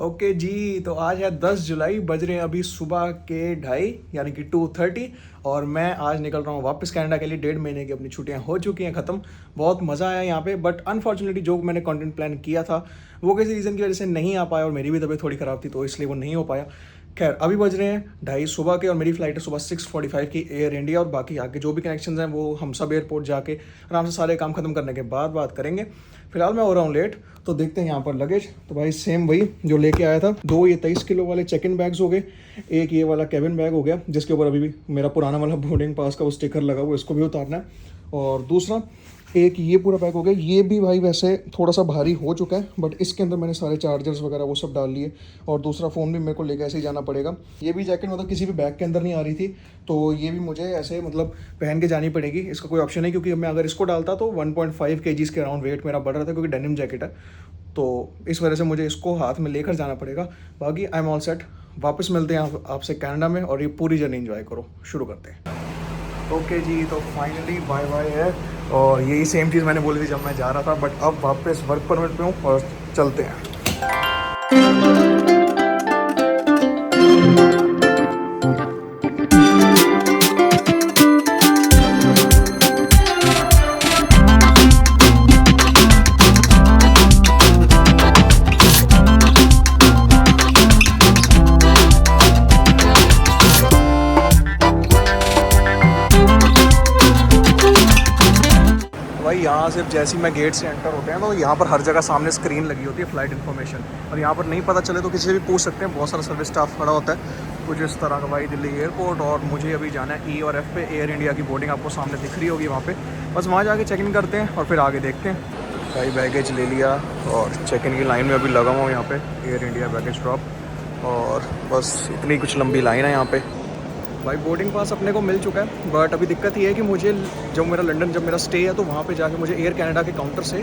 Okay जी, तो आज है 10 जुलाई, बज रहे हैं अभी सुबह के 2:30 यानी कि 2:30 और मैं आज निकल रहा हूँ वापस कनाडा के लिए। 1.5 महीने की अपनी छुट्टियाँ हो चुकी हैं ख़त्म। बहुत मज़ा आया यहाँ पे, बट अनफॉर्चुनेटली जो मैंने कंटेंट प्लान किया था वो किसी रीज़न की वजह से नहीं आ पाया और मेरी भी तबीयत थोड़ी ख़राब थी तो इसलिए वो नहीं हो पाया। खैर, अभी बज रहे हैं 2:30 सुबह के और मेरी फ़्लाइट है सुबह 6:45 की एयर इंडिया। और बाकी आगे जो भी कनेक्शंस हैं वो हम सब एयरपोर्ट जाके आराम से सारे काम ख़त्म करने के बाद बात करेंगे। फिलहाल मैं हो रहा हूँ लेट, तो देखते हैं यहाँ पर लगेज। तो भाई सेम वही जो लेके आया था, 2 ये 23 किलो वाले चेक इन बैग्स हो गए, एक ये वाला कैबिन बैग हो गया जिसके ऊपर अभी भी मेरा पुराना वाला बोर्डिंग पास का वो स्टिकर लगा हुआ, इसको भी उतारना है। और दूसरा एक ये पूरा पैक हो गया। ये भी भाई वैसे थोड़ा सा भारी हो चुका है, बट इसके अंदर मैंने सारे चार्जर्स वगैरह वो सब डाल लिए। और दूसरा फ़ोन भी मेरे को लेके ऐसे ही जाना पड़ेगा। ये भी जैकेट मतलब किसी भी बैग के अंदर नहीं आ रही थी, तो ये भी मुझे ऐसे मतलब पहन के जानी पड़ेगी। इसका कोई ऑप्शन नहीं, क्योंकि मैं अगर इसको डालता तो 1.5 kg के अराउंड वेट मेरा बढ़ रहा था, क्योंकि डेनिम जैकेट है, तो इस वजह से मुझे इसको हाथ में लेकर जाना पड़ेगा। बाकी आई एम ऑल सेट। वापस मिलते हैं आपसे कनाडा में और ये पूरी जर्नी एंजॉय करो। शुरू करते हैं। ओके जी, तो फाइनली बाय बाय है। और यही सेम चीज़ मैंने बोली थी जब मैं जा रहा था, बट अब वापस वर्क परमिट पे हूँ और चलते हैं। भाई यहाँ से जैसे ही मैं गेट से एंटर होते हैं तो यहाँ पर हर जगह सामने स्क्रीन लगी होती है फ़्लाइट इन्फॉर्मेशन, और यहाँ पर नहीं पता चले तो किसी से भी पूछ सकते हैं। बहुत सारा सर्विस स्टाफ खड़ा होता है कुछ इस तरह का। भाई दिल्ली एयरपोर्ट, और मुझे अभी जाना है E और F पे। एयर इंडिया की बोर्डिंग आपको सामने दिख रही होगी वहाँ पे। बस वहाँ जाके चेक इन करते हैं और फिर आगे देखते हैं। भाई बैगेज ले लिया और चेक इन की लाइन में अभी लगा हुआ हूँ यहाँ पे, एयर इंडिया बैगेज ड्रॉप। और बस इतनी कुछ लंबी लाइन है यहाँ पे। भाई बोर्डिंग पास अपने को मिल चुका है, बट अभी दिक्कत ये है कि मुझे जब मेरा स्टे है तो वहाँ पे जाके मुझे एयर कनाडा के काउंटर से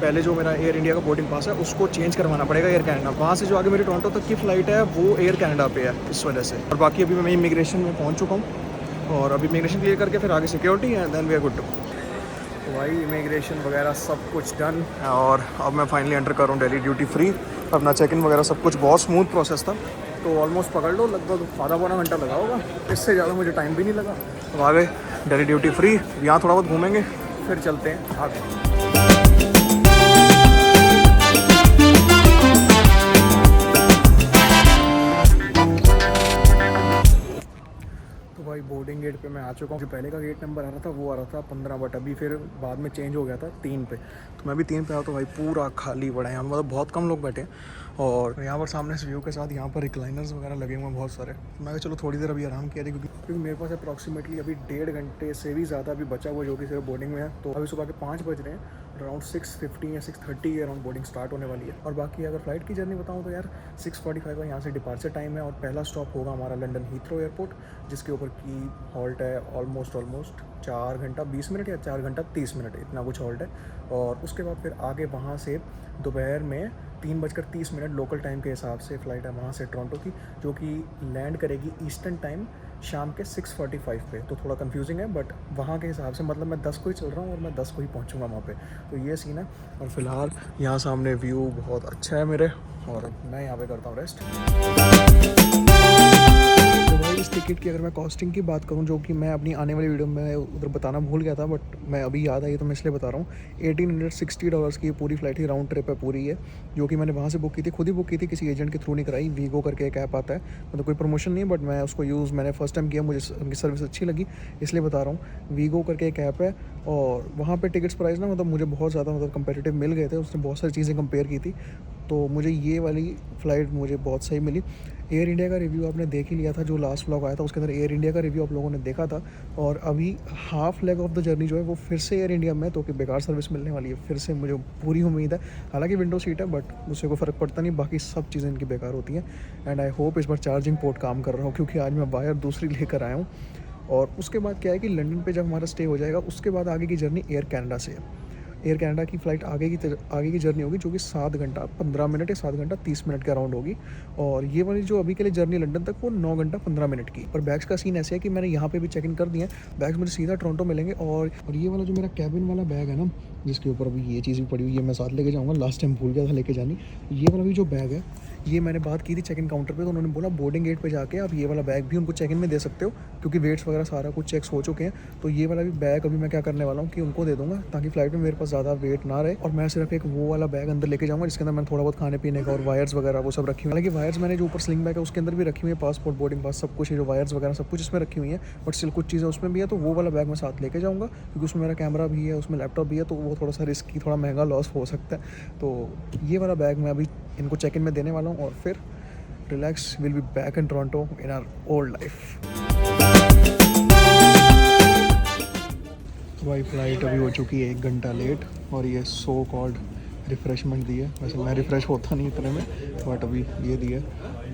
पहले जो मेरा एयर इंडिया का बोर्डिंग पास है उसको चेंज करवाना पड़ेगा एयर कनाडा। वहाँ से जो आगे मेरी टोरंटो तक की फ़्लाइट है वो एयर कनाडा पे है, इस वजह से। और बाकी अभी मैं इमिग्रेशन में पहुँच चुका हूँ और अभी इमिग्रेशन क्लियर करके फिर आगे सिक्योरिटी है, then we are good too. तो भाई इमिग्रेशन वगैरह सब कुछ डन, और अब मैं फाइनली एंटर कर रहा हूँ दिल्ली ड्यूटी फ्री। अपना चेक इन वगैरह सब कुछ बहुत स्मूथ प्रोसेस था, तो ऑलमोस्ट पकड़ लो लगभग आधा पौना घंटा लगा होगा, इससे ज़्यादा मुझे टाइम भी नहीं लगा। तो आ गए दिल्ली ड्यूटी फ्री। यहाँ थोड़ा बहुत घूमेंगे फिर चलते हैं आगे। तो भाई बोर्डिंग गेट पे मैं आ चुका हूँ। जो पहले का गेट नंबर आ रहा था वो आ रहा था 15, बट अभी फिर बाद में चेंज हो गया था 3 पे। तो मैं भी 3 पे आया तो भाई पूरा खाली पड़ा है यहाँ, मतलब बहुत कम लोग बैठे हैं। और यहाँ पर सामने से व्यू के साथ यहाँ पर रिक्लाइनर्स वगैरह लगे हुए हैं बहुत सारे। मैं कहा चलो थोड़ी देर अभी आराम किया जाए, क्योंकि मेरे पास अप्रॉक्सीमेटली अभी 1.5 घंटे से भी ज़्यादा अभी बचा हुआ जो कि सिर्फ बोर्डिंग में है। तो अभी सुबह के 5 बज रहे हैं, अराउंड 6:15 या 6:30 के अराउंड बोर्डिंग स्टार्ट होने वाली है। और बाकी अगर फ्लाइट की जर्नी बताऊँ तो यार 6:45 का यहाँ से डिपार्चर टाइम है, और पहला स्टॉप होगा हमारा लंदन हीथ्रो एयरपोर्ट, जिसके ऊपर की हॉल्ट है ऑलमोस्ट 4 घंटा 20 मिनट या 4 घंटा 30 मिनट, इतना कुछ हॉल्ट है। और उसके बाद फिर आगे वहाँ से दोपहर में 3:30 लोकल टाइम के हिसाब से फ़्लाइट है वहाँ से टोरंटो की, जो कि लैंड करेगी ईस्टर्न टाइम शाम के 6:45 पे। तो थोड़ा कंफ्यूजिंग है, बट वहाँ के हिसाब से मतलब मैं 10 को ही चल रहा हूँ और मैं 10 को ही पहुँचूँगा वहाँ पे। तो ये सीन है। और फिलहाल यहाँ सामने व्यू बहुत अच्छा है मेरे, और मैं यहाँ पे करता हूँ रेस्ट। इस टिकट की अगर मैं कॉस्टिंग की बात करूं, जो कि मैं अपनी आने वाली वीडियो में उधर बताना भूल गया था, बट मैं अभी याद आई तो मैं इसलिए बता रहा हूँ। $1860 की पूरी फ्लाइट ही राउंड ट्रिप है पूरी है, जो कि मैंने वहाँ से बुक की थी, खुद ही बुक की थी, किसी एजेंट के थ्रू नहीं कराई। वीगो करके एक ऐप आता है, मतलब कोई प्रमोशन नहीं है, बट मैं उसको मैंने फर्स्ट टाइम किया, मुझे उनकी सर्विस अच्छी लगी इसलिए बता रहा हूँ। वीगो करके एक ऐप है, और वहाँ पर टिकट्स प्राइस ना मतलब मुझे बहुत ज़्यादा मतलब कंपेटिटिव मिल गए थे। उसने बहुत सारी चीज़ें कंपेयर की थी, तो मुझे ये वाली फ़्लाइट मुझे बहुत सही मिली। एयर इंडिया का रिव्यू आपने देख ही लिया था, जो लास्ट व्लॉग आया था उसके अंदर एयर इंडिया का रिव्यू आप लोगों ने देखा था। और अभी half leg of the journey जो है वो फिर से एयर इंडिया में, तो कि बेकार सर्विस मिलने वाली है फिर से, मुझे पूरी उम्मीद है। हालांकि विंडो सीट है, बट उससे कोई फ़र्क पड़ता नहीं, बाकी सब चीज़ें इनकी बेकार होती हैं। एंड आई होप इस बार चार्जिंग पोर्ट काम कर रहा हूँ, क्योंकि आज मैं वायर दूसरी लेकर आया हूँ। और उसके बाद क्या है कि लंदन पे जब हमारा स्टे हो जाएगा उसके बाद आगे की जर्नी एयर कनाडा से है। एयर कनाडा की फ़्लाइट आगे की जर्नी होगी, जो कि 7 घंटा 15 मिनट या 7 घंटा 30 मिनट के अराउंड होगी। और ये वाली जो अभी के लिए जर्नी लंदन तक वो 9 घंटा 15 मिनट की। और बैग्स का सीन ऐसे है कि मैंने यहाँ पे भी चेक इन कर दिया है, बैग्स मुझे सीधा टोरंटो मिलेंगे। और ये वाला जो मेरा कैबिन वाला बैग है ना, जिसके ऊपर अभी ये चीज़ भी पड़ी हुई है, मैं साथ लेके जाऊँगा, लास्ट टाइम भूल गया था लेके जानी। ये वाला भी जो बैग है ये मैंने बात की थी चेक इन काउंटर पे, तो उन्होंने बोला बोर्डिंग गेट पे जाके आप ये वाला बैग भी उनको चेक इन में दे सकते हो, क्योंकि वेट्स वगैरह सारा कुछ चेक्स हो चुके हैं। तो ये वाला भी बैग अभी मैं क्या करने वाला हूँ कि उनको दे दूँगा, ताकि फ्लाइट में मेरे पास ज़्यादा वेट ना रहे, और मैं सिर्फ एक वो वाला बैग अंदर लेके जाऊँगा जिसके अंदर मैंने थोड़ा बहुत खाने पीने का और वायर्स वगैरह वो सब रखी हुई है। हालांकि वायर्स मैंने जो ऊपर स्लिंग बैग है उसके अंदर भी रखी हुई है, पासपोर्ट, बोर्डिंग पास, सब कुछ, जो वायर्स वगैरह सब कुछ इसमें रखी हुई है, बट स्टिल कुछ चीज़ें उसमें भी है, तो वो वाला बैग मैं साथ लेके जाऊँगा, क्योंकि उसमें मेरा कैमरा भी है, उसमें लैपटॉप भी है, तो वो थोड़ा सा रिस्की, थोड़ा महंगा लॉस हो सकता है। तो ये वाला बैग मैं अभी इनको चेक इन में देने वाला हूँ, और फिर relax, will be back in Toronto in our old life. तो भाई फ्लाइट अभी हो चुकी है 1 घंटा लेट, और ये सो कॉल्ड रिफ़्रेशमेंट दी है। वैसे मैं रिफ़्रेश होता नहीं इतने में, बट अभी ये दी है,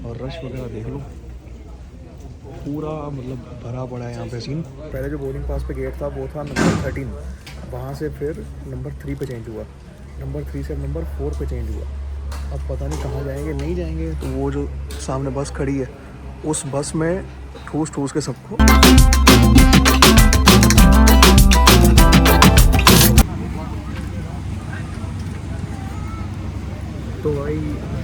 और रश वगैरह देख लो, पूरा मतलब भरा पड़ा है यहाँ पे सीन। पहले जो बोर्डिंग पास पे गेट था वो था नंबर 13, वहाँ से फिर नंबर 3 पे चेंज हुआ, नंबर 3 से नंबर 4 पे चेंज हुआ। अब पता नहीं कहाँ जाएंगे, नहीं जाएंगे। तो वो जो सामने बस खड़ी है, उस बस में ठूस ठूस के सबको। तो भाई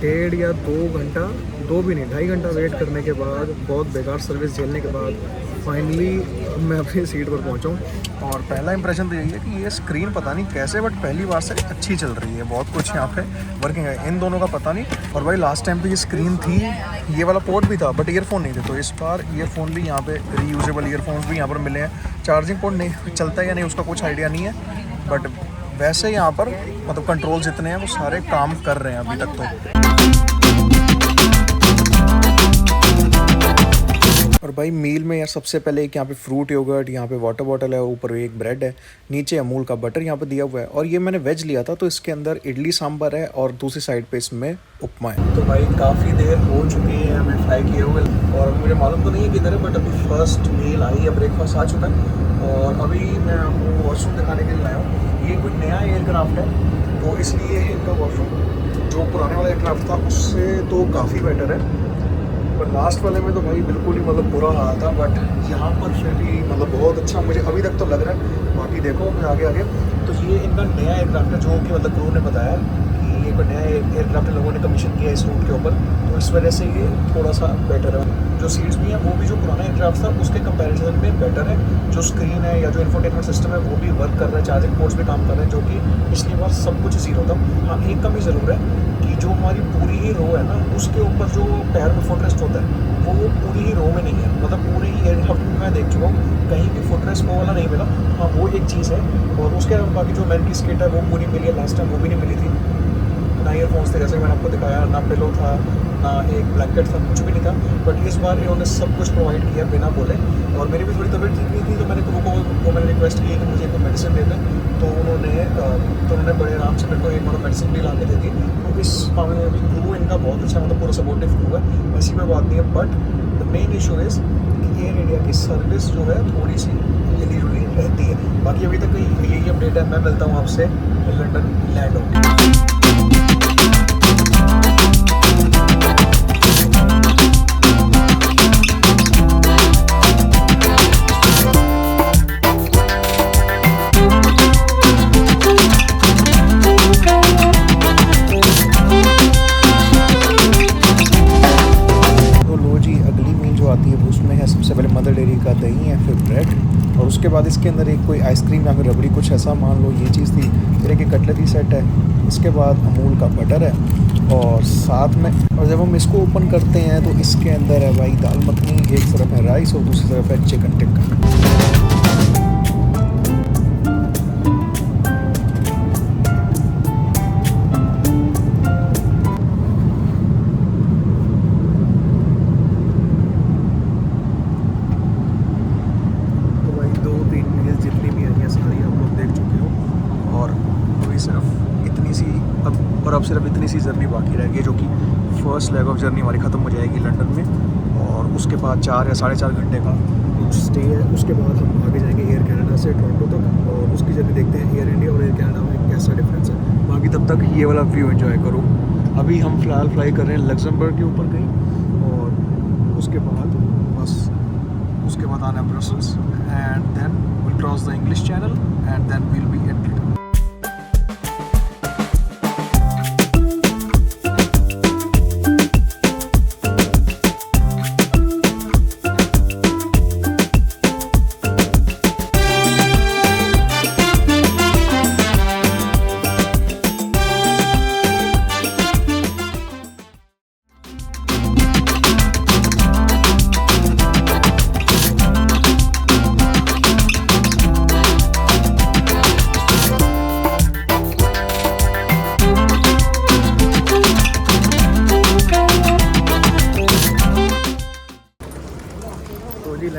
1.5 या 2 घंटा, 2 भी नहीं 2.5 घंटा वेट करने के बाद, बहुत बेकार सर्विस झेलने के बाद फाइनली मैं अपनी सीट पर पहुंचा हूँ। और पहला इंप्रेशन तो यही है कि ये स्क्रीन पता नहीं कैसे, बट पहली बार से अच्छी चल रही है, बहुत कुछ यहाँ पे वर्किंग है, इन दोनों का पता नहीं। और भाई लास्ट टाइम पे ये स्क्रीन थी, ये वाला पोर्ट भी था, बट ईयरफोन नहीं थे, तो इस बार ईयरफोन भी यहाँ पे, रीयूजेबल ईयरफोन्स भी यहाँ पर मिले हैं। चार्जिंग पोर्ट नहीं चलता है या नहीं उसका कुछ आइडिया नहीं है, बट वैसे यहाँ पर मतलब कंट्रोल जितने हैं वो सारे काम कर रहे हैं अभी तक तो। और भाई मील में यार सबसे पहले एक यहाँ पे फ्रूट योगर्ट, यहाँ पे वाटर बॉटल है, ऊपर एक ब्रेड है, नीचे अमूल का बटर यहाँ पे दिया हुआ है। और ये मैंने वेज लिया था, तो इसके अंदर इडली सांभर है, और दूसरी साइड पे इसमें उपमा है। तो भाई काफ़ी देर हो चुकी है हमें फ्लाई किए हुए, और मुझे मालूम तो नहीं है किधर है, बट अभी फर्स्ट मील आई है, ब्रेकफास्ट आ चुका है। और अभी मैं आपको वॉशरूम दिखाने के लिए आया हूँ। ये कोई नया एयरक्राफ्ट है, तो इसलिए इनका वॉशरूम जो पुराने वाला एयरक्राफ्ट था उससे तो काफ़ी बेटर है, पर लास्ट वाले में तो भाई बिल्कुल ही मतलब बुरा हाल था। बट यहाँ पर फिर भी मतलब बहुत अच्छा मुझे अभी तक तो लग रहा है, बाकी देखो मैं आगे आगे। तो ये इनका नया एयरक्राफ्ट है, जो कि मतलब क्रू ने बताया कि ये कोई नया एयरक्राफ्ट लोगों ने कमीशन किया इस रूट के ऊपर, तो इस वजह से ये थोड़ा सा बेटर है। जो सीट्स भी हैं वो भी जो पुराना एयरक्राफ्ट था उसके कंपैरिजन में बेटर है। जो स्क्रीन है या जो इंफोटेनमेंट सिस्टम है वो भी वर्क कर रहा है, चार्जिंग पोर्ट्स भी काम कर रहे हैं, जो कि पिछली बार सब कुछ ज़ीरो था। हाँ, एक कमी ज़रूर है कि जो हमारी पूरी ही रो है ना, उसके ऊपर जो पैर में फुटरेस्ट होता है वो पूरी ही रो में नहीं है, मतलब पूरे ही एयरक्राफ्ट में मैं देख चुका हूँ कहीं भी फुटरेस्ट वो वाला नहीं मिला। हाँ, वो एक चीज़ है। और उसके अलावा बाकी जो मेन की स्किट है वो पूरी मिली है, लास्ट टाइम वो भी नहीं मिली थी। ना ईयरफोन्स थे जैसे मैंने आपको दिखाया, ना पिलो था, ना एक ब्लैंकेट था, कुछ भी नहीं था। बट इस बार इन्होंने सब कुछ प्रोवाइड किया बिना बोले। और मेरी भी थोड़ी तबीयत ठीक नहीं थी, तो मैंने क्रू को मैंने रिक्वेस्ट की कि मुझे कोई मेडिसिन दे दें, तो उन्होंने बड़े आराम से मेरे को एक मेडिसिन भी ला के दे दी। तो इस मामले में भी क्रू इनका बहुत अच्छा, मतलब पूरा सपोर्टिव क्रू है, ऐसी कोई बात नहीं है। But the main issue is कि एयर इंडिया की सर्विस जो है थोड़ी सी हिली जुली रहती है। बाकी अभी तक यही अपडेट है। मैं मिलता हूँ आपसे लंदन लैंड हो। सबसे पहले मदर डेयरी का दही है, फिर ब्रेड, और उसके बाद इसके अंदर एक कोई आइसक्रीम या फिर रबड़ी कुछ ऐसा मान लो ये चीज़ थी। फिर एक कटलरी सेट है, इसके बाद अमूल का बटर है, और साथ में, और जब हम इसको ओपन करते हैं तो इसके अंदर है भाई दाल मखनी, एक तरफ है राइस और दूसरी तरफ है चिकन टिक्का। अब सिर्फ इतनी सी जर्नी बाकी रह गई, जो कि फर्स्ट लेग ऑफ जर्नी हमारी ख़त्म हो जाएगी लंदन में, और उसके बाद 4 या 4.5 घंटे का स्टे है। उसके बाद हम आगे जाएंगे एयर कनाडा से टोरंटो तक, और उसकी जर्नी देखते हैं एयर इंडिया और एयर कनाडा में कैसा डिफरेंस है। बाकी तब तक ये वाला व्यू एंजॉय करो। अभी हम फ़िलहाल फ्लाई कर रहे हैं लग्जमबर्ग के ऊपर कहीं, और उसके बाद बस उसके बाद आना है Brussels, and then will cross the English Channel, and then will be at Britain.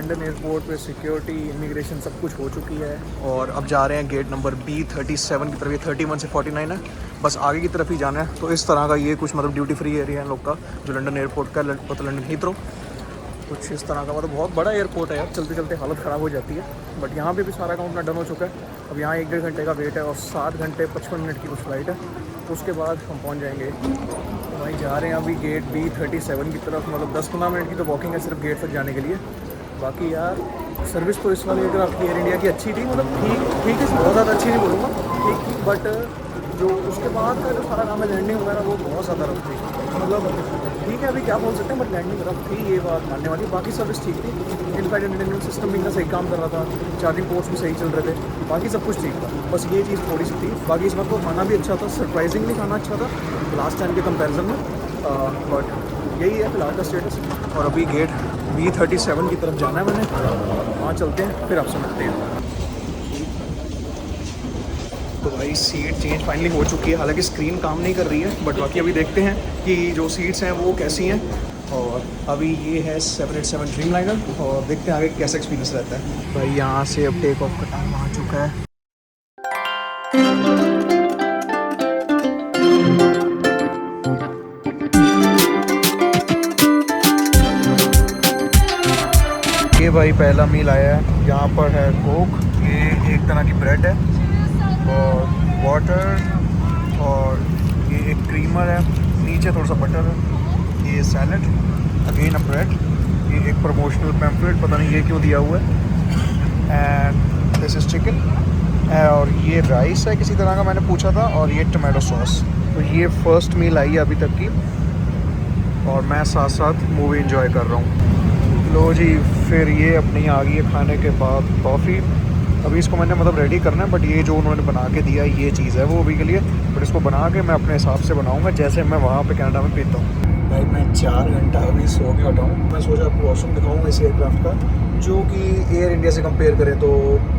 London airport पे सिक्योरिटी इमिग्रेशन सब कुछ हो चुकी है और अब जा रहे हैं गेट नंबर B37 की तरफ। ये 31 से 49 है, बस आगे की तरफ ही जाना है। तो इस तरह का ये कुछ मतलब ड्यूटी फ्री एरिया है लोग का जो लंदन एयरपोर्ट का, लंदन हीथ्रो कुछ इस तरह का। मतलब बहुत बड़ा एयरपोर्ट है यार, चलते चलते हालत ख़राब हो जाती है। बट यहाँ पे भी सारा काम अपना डन हो चुका है। अब यहाँ 1-1.5 घंटे का वेट है और 7 घंटे 55 मिनट की कुछ फ्लाइट है। उसके बाद हम पहुँच जाएंगे। तो भाई जा रहे हैं अभी गेट B37 की तरफ। मतलब 10-15 मिनट की तो वॉकिंग है सिर्फ गेट तक जाने के लिए। बाकी यार सर्विस तो इस वाली एयरक्राफ्ट की एयर इंडिया की अच्छी थी, मतलब ठीक है, बहुत ज़्यादा अच्छी नहीं बोलूँगा, ठीक थी। बट जो उसके बाद का जो सारा काम है लैंडिंग वगैरह वो बहुत ज़्यादा रफ थी। मतलब ठीक है अभी क्या बोल सकते हैं, बट लैंडिंग रफ थी, ये बात मानने वाली। बाकी सर्विस ठीक थी, इनफैक्ट एंटरटेनमेंट सिस्टम भी इनका सही काम कर रहा था, चार्जिंग पोर्ट्स भी सही चल रहे थे, बाकी सब कुछ ठीक था। बस ये चीज़ थोड़ी सी थी। बाकी इस बार तो खाना भी अच्छा था, सरप्राइजिंगली खाना अच्छा था लास्ट टाइम के कंपेरिजन में। बट यही है फिलहाल का स्टेटस। और अभी गेट B37 की तरफ जाना है मैंने, वहाँ चलते हैं फिर आपसे मिलते हैं। तो भाई सीट चेंज फाइनली हो चुकी है, हालांकि स्क्रीन काम नहीं कर रही है, बट बाकी अभी देखते हैं कि जो सीट्स हैं वो कैसी हैं। और अभी ये है 787 ड्रीमलाइनर और देखते हैं आगे कैसा एक्सपीरियंस रहता है। भाई यहाँ से अब टेक ऑफ का टाइम आ चुका है। ये भाई पहला मील आया है, यहाँ पर है कोक, ये एक तरह की ब्रेड है और वाटर, और ये एक क्रीमर है, नीचे थोड़ा सा बटर है, ये सैलड, अगेन अ ब्रेड, ये एक प्रमोशनल पैम्फलेट, पता नहीं ये क्यों दिया हुआ है, एंड दिस इज़ चिकन, और ये राइस है किसी तरह का मैंने पूछा था, और ये टमाटो सॉस। तो ये फर्स्ट मील आई है अभी तक की और मैं साथ साथ मूवी एंजॉय कर रहा हूँ। लो जी, फिर ये अपनी आ गई है खाने के बाद कॉफ़ी। अभी इसको मैंने मतलब रेडी करना है, बट ये जो उन्होंने बना के दिया ये चीज़ है वो अभी के लिए, बट इसको बना के मैं अपने हिसाब से बनाऊंगा जैसे मैं वहाँ पे कनाडा में पीता हूँ। भाई मैं 4 घंटा अभी सो के हटा हूँ। मैं सोचा आपको वॉशरूम दिखाऊंगा इस एयरक्राफ्ट का, जो कि एयर इंडिया से कंपेयर करें तो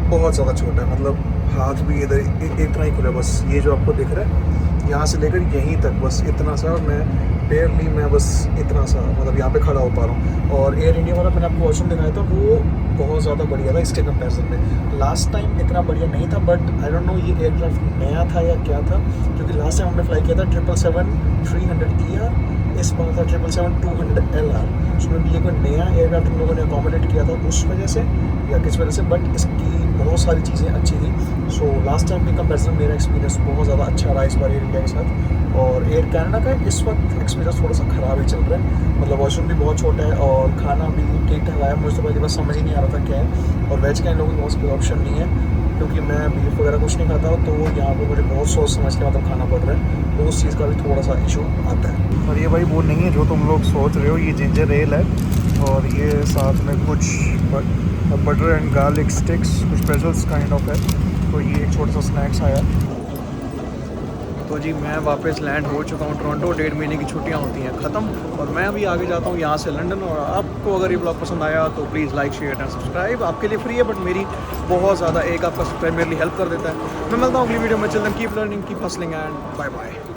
बहुत ज़्यादा छोटा है। मतलब हाथ भी इधर एक तरह ही खुला, बस ये जो आपको दिख रहा है यहाँ से लेकर यहीं तक बस इतना सा, मैं बस इतना सा मतलब यहाँ पे खड़ा हो पा रहा हूँ। और एयर इंडिया वाला मैंने आपको वॉशरूम दिखाया था वो बहुत ज़्यादा बढ़िया था इसके कंपैरिजन में। लास्ट टाइम इतना बढ़िया नहीं था, बट आई डोंट नो ये एयरक्राफ्ट नया था या क्या था, क्योंकि लास्ट टाइम हमने फ्लाई किया था 777-300ER, इस बार था 777-200LR। उसमें ये कोई नया एयरक्राफ्ट हम लोगों ने अकोमोडेट किया था उस वजह से या किस वजह से, बट इसकी बहुत सारी चीज़ें अच्छी थी। सो लास्ट टाइम के कंपैरिजन मेरा एक्सपीरियंस बहुत ज़्यादा अच्छा रहा इस बार एयर इंडिया के साथ। और एयर कनाडा का इस वक्त एक्सपीरियंस थोड़ा सा ख़राब ही चल रहा है। मतलब वॉशरूम भी बहुत छोटा है और खाना भी ठीक ठाक आया, मुझे तो पहले बस समझ ही नहीं आ रहा था क्या है। और वेज के इन लोगों के बहुत कोई ऑप्शन नहीं है, क्योंकि मैं बीफ वगैरह कुछ नहीं खाता हूँ, तो यहाँ पे मुझे बहुत सोच समझ के मतलब खाना पड़ रहा है, तो उस चीज़ का भी थोड़ा सा इशू आता है। और ये भाई वो नहीं है जो तुम लोग सोच रहे हो, ये जिंजर एल है और ये साथ में कुछ बटर एंड गार्लिक स्टिक्स, कुछ प्रेजल्स काइंड ऑफ है। तो ये एक छोटा सा स्नैक्स आया। तो जी मैं वापस लैंड हो चुका हूँ टोरंटो। 1.5 महीने की छुट्टियाँ होती हैं ख़त्म और मैं अभी आगे जाता हूँ यहाँ से लंदन। और आपको अगर ये ब्लॉग पसंद आया तो please like share and subscribe. आपके लिए फ्री है, बट मेरी बहुत ज़्यादा एक आपका सब्सक्राइब मेरे लिए हेल्प कर देता है। मैं मिलता हूँ अगली वीडियो में। Children keep learning, keep hustling and bye bye.